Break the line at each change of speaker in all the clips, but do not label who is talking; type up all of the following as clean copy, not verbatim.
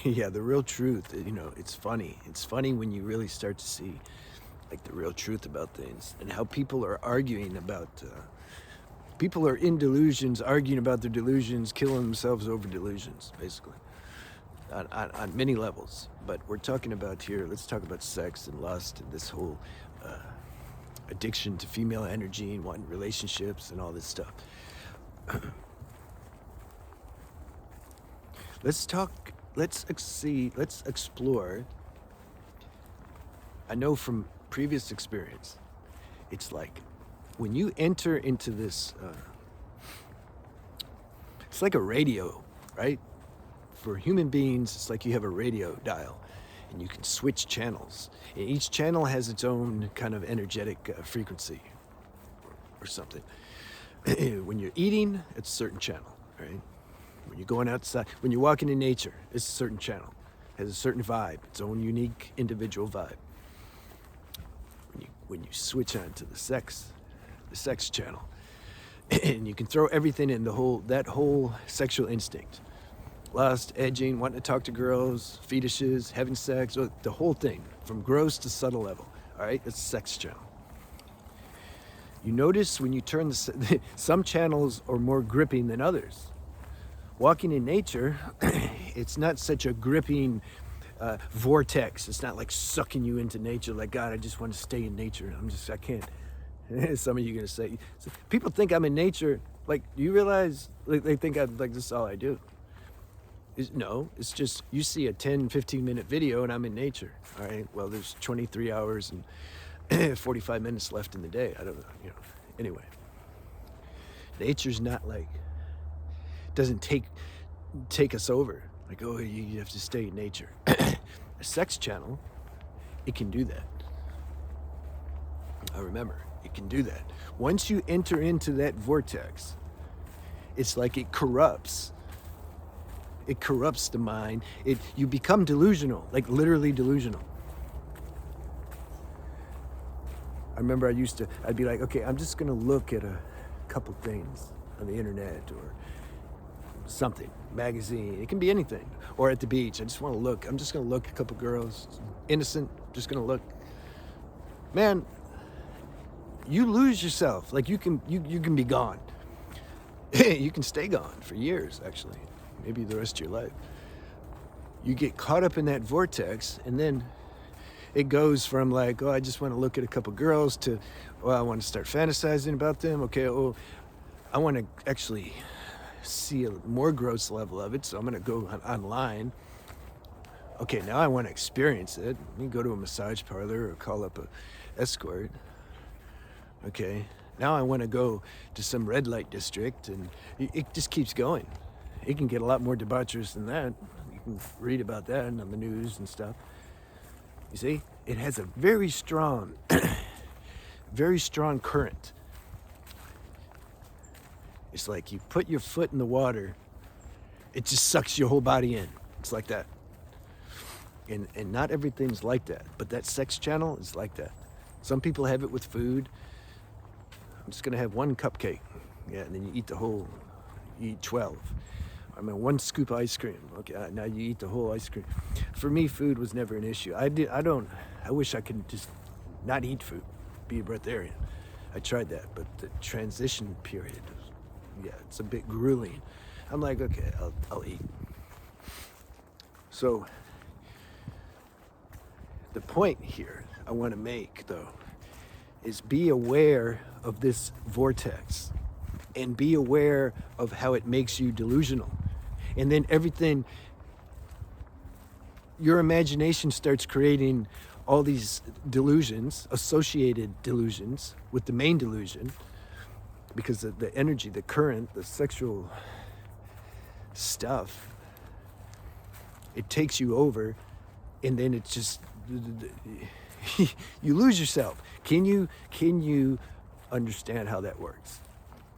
Yeah, the real truth, it's funny. It's funny when you really start to see like the real truth about things and how people are arguing about people are in delusions, arguing about their delusions, killing themselves over delusions, basically, on many levels. But we're talking about here, let's talk about sex and lust and this whole addiction to female energy and wanting relationships and all this stuff. Let's explore. I know from previous experience, it's like when you enter into this, it's like a radio, right? For human beings, it's like you have a radio dial and you can switch channels. And each channel has its own kind of energetic frequency or something. When you're eating, it's a certain channel, right? When you're going outside, when you're walking in nature, it's a certain channel. It has a certain vibe, its own unique individual vibe. When you switch on to the sex channel, and you can throw everything in that whole sexual instinct, lust, edging, wanting to talk to girls, fetishes, having sex, the whole thing, from gross to subtle level. All right, that's the sex channel. You notice when you turn some channels are more gripping than others. Walking in nature, it's not such a gripping vortex. It's not like sucking you into nature. Like, God, I just want to stay in nature. I can't. Some of you are gonna say, people think I'm in nature. Like, do you realize? Like, they think this is all I do. No, it's just you see a 10, 15-minute video and I'm in nature. All right. Well, there's 23 hours and 45 minutes left in the day. I don't know. Anyway, nature's not like. Doesn't take us over. Like, oh, you have to stay in nature. A sex channel, it can do that. I remember, it can do that. Once you enter into that vortex, it's like it corrupts. It corrupts the mind. You become delusional, like literally delusional. I remember I'd be like, okay, I'm just gonna look at a couple things on the internet or something, magazine, it can be anything, or at the beach. I just want to look. I'm just going to look at a couple girls, innocent, just going to look. Man, you lose yourself. Like you can be gone. You can stay gone for years, actually, maybe the rest of your life. You get caught up in that vortex, and then it goes from like, oh, I just want to look at a couple girls to, oh, I want to start fantasizing about them. Okay, oh, I want to actually see a more gross level of it, so I'm going to go online. Okay, now I want to experience it. You can go to a massage parlor or call up a escort. Okay, now I want to go to some red light district, and it just keeps going. It can get a lot more debaucherous than that. You can read about that on the news and stuff. You see, it has a very strong current. It's like you put your foot in the water, it just sucks your whole body in. It's like that. And not everything's like that, but that sex channel is like that. Some people have it with food. I'm just gonna have one cupcake. Yeah, and then you eat 12. I mean, one scoop of ice cream. Okay, now you eat the whole ice cream. For me, food was never an issue. I wish I could just not eat food, be a breatharian. I tried that, but the transition period, yeah, it's a bit grueling. I'm like, okay, I'll eat. So the point here I want to make, though, is be aware of this vortex and be aware of how it makes you delusional. And then everything, your imagination starts creating all these delusions, associated delusions with the main delusion, because of the energy, the current, the sexual stuff, it takes you over, and then it's just, you lose yourself. Can you understand how that works?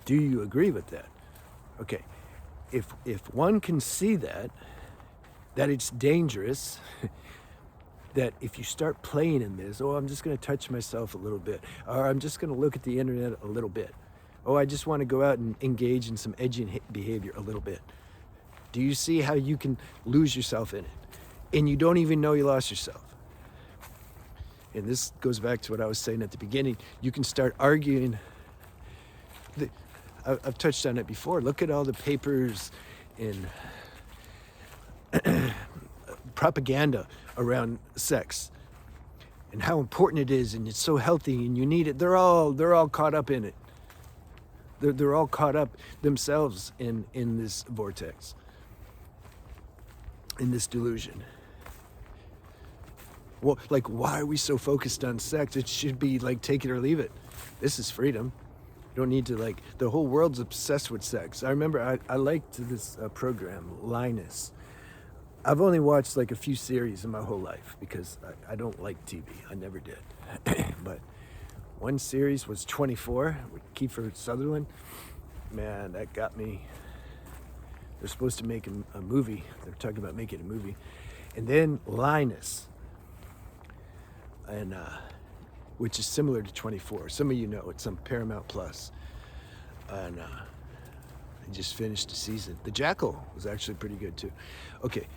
Do you agree with that? Okay, if one can see that it's dangerous, that if you start playing in this, oh, I'm just going to touch myself a little bit, or I'm just going to look at the internet a little bit, oh, I just want to go out and engage in some edgy behavior a little bit. Do you see how you can lose yourself in it? and you don't even know you lost yourself. And this goes back to what I was saying at the beginning. You can start arguing. I've touched on it before. Look at all the papers and propaganda around sex and how important it is, and it's so healthy and you need it. They're all caught up in it. They're all caught up themselves in this vortex, in this delusion. Well, like, why are we so focused on sex? It should be like, take it or leave it. This is freedom. You don't need to, like, the whole world's obsessed with sex. I remember I liked this program, Linus. I've only watched like a few series in my whole life because I don't like TV. I never did. But one series was 24 with Kiefer Sutherland. Man, that got me. They're supposed to make a movie. They're talking about making a movie. And then Linus, and which is similar to 24. Some of you know it's on Paramount Plus. And I just finished the season. The Jackal was actually pretty good too. Okay.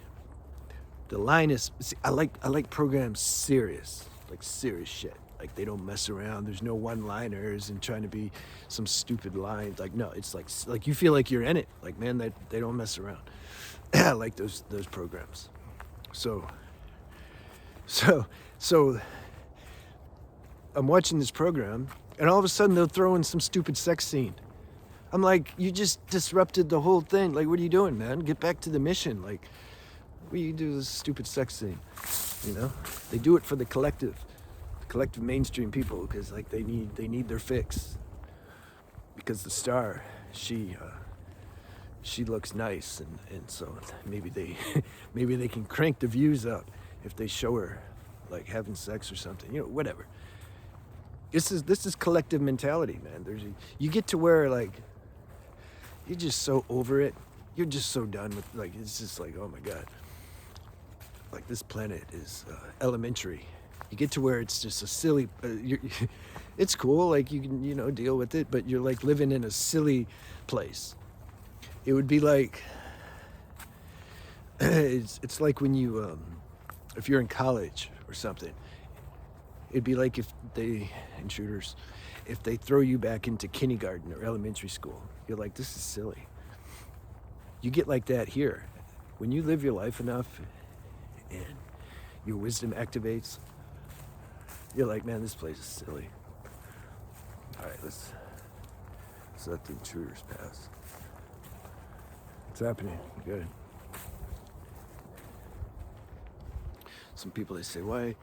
The Linus, see, I like programs serious, like serious shit. Like, they don't mess around. There's no one-liners and trying to be some stupid lines. Like, no, it's like you feel like you're in it. Like, man, they don't mess around. I like those programs. So I'm watching this program, and all of a sudden they'll throw in some stupid sex scene. I'm like, you just disrupted the whole thing. Like, what are you doing, man? Get back to the mission. Like, what do you do this stupid sex scene? You know, they do it for the collective mainstream people, because like they need their fix. Because the star, she looks nice, and so maybe they can crank the views up if they show her like having sex or something. You know, whatever. This is collective mentality, man. You get to where like you're just so over it. You're just so done with, like, it's just like, oh my God. Like, this planet is elementary. You get to where it's just a silly, it's cool, like you can, you know, deal with it, but you're like living in a silly place. It would be like, it's like when you, if you're in college or something, it'd be like if intruders, if they throw you back into kindergarten or elementary school, you're like, this is silly. You get like that here. When you live your life enough and your wisdom activates, you're like, man, this place is silly. All right, let's let the intruders pass. What's happening? Good. Some people, they say, why?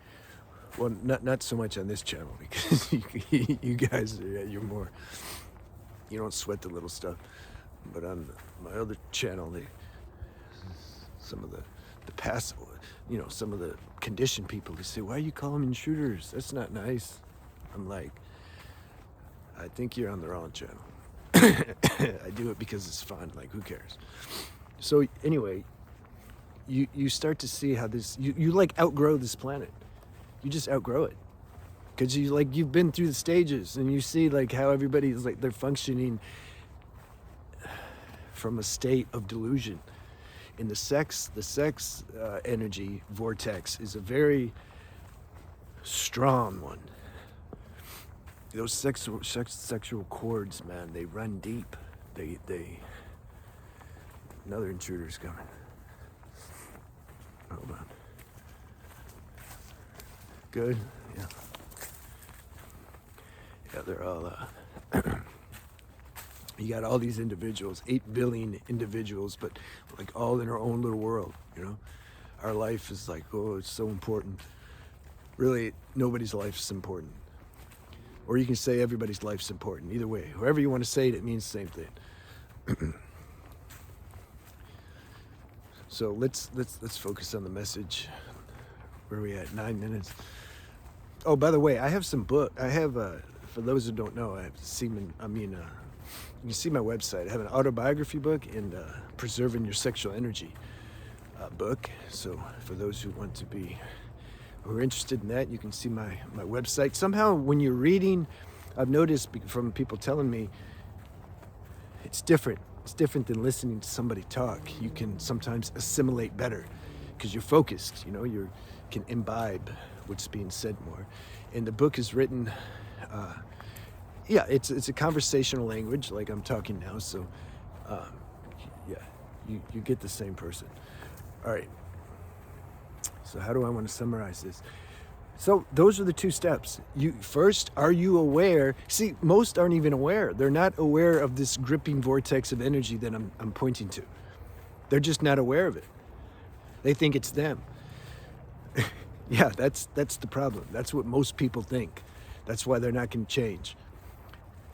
Well, not so much on this channel, because you guys, you're more, you don't sweat the little stuff. But on my other channel, some of the past, you know, some of the conditioned people, they say, why you call them intruders? That's not nice. I'm like, I think you're on the wrong channel. I do it because it's fun. Like, who cares? So anyway, you start to see how this, you like outgrow this planet. You just outgrow it. Because you've been through the stages, and you see like how everybody's like, they're functioning from a state of delusion. In the sex energy vortex is a very strong one. Those sexual chords, man, they run deep. They another intruder's coming. Hold on. Good. Yeah. Yeah, they're all you got all these individuals, 8 billion individuals, but like all in our own little world, you know? Our life is like, oh, it's so important. Really, nobody's life is important. Or you can say everybody's life's important. Either way, however you want to say it, it means the same thing. So let's focus on the message. Where are we at? 9 minutes. Oh, by the way, I have some book. I have, for those who don't know, you can see my website. I have an autobiography book and Preserving Your Sexual Energy book. So for those who are interested in that, you can see my website. Somehow when you're reading, I've noticed from people telling me, it's different. It's different than listening to somebody talk. You can sometimes assimilate better because you're focused, you know, you can imbibe what's being said more. And the book is written, yeah, it's a conversational language like I'm talking now. So, yeah, you get the same person. All right. So how do I want to summarize this? So those are the two steps. First, are you aware? See, most aren't even aware. They're not aware of this gripping vortex of energy that I'm pointing to. They're just not aware of it. They think it's them. Yeah, that's the problem. That's what most people think. That's why they're not going to change.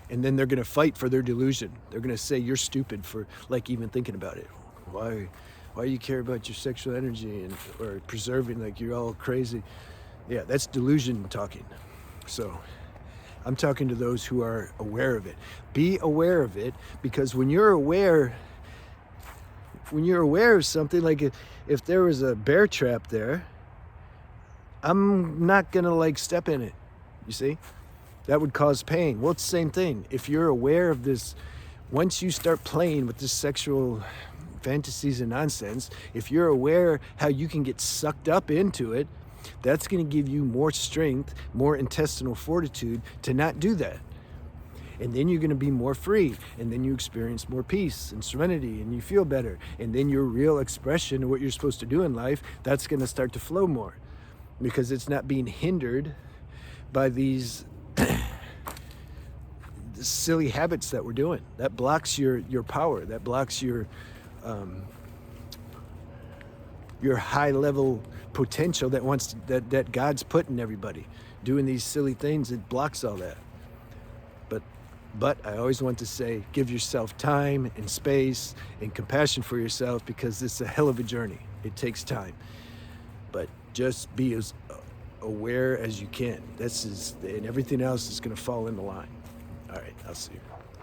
And then they're going to fight for their delusion. They're going to say you're stupid for like even thinking about it. Why you care about your sexual energy or preserving, like you're all crazy. Yeah, that's delusion talking. So I'm talking to those who are aware of it. Be aware of it, because when you're aware of something, like if there was a bear trap there, I'm not gonna like step in it. You see? That would cause pain. Well, it's the same thing. If you're aware of this, once you start playing with this sexual fantasies and nonsense, if you're aware how you can get sucked up into it, that's going to give you more strength, more intestinal fortitude to not do that. And then you're going to be more free, and then you experience more peace and serenity, and you feel better. And then your real expression of what you're supposed to do in life, that's going to start to flow more, because it's not being hindered by these silly habits that we're doing. That blocks your power. That blocks your high level potential that God's put in everybody. Doing these silly things, it blocks all that. But I always want to say, give yourself time and space and compassion for yourself, because it's a hell of a journey. It takes time. But just be as aware as you can. And everything else is going to fall into line. All right, I'll see you.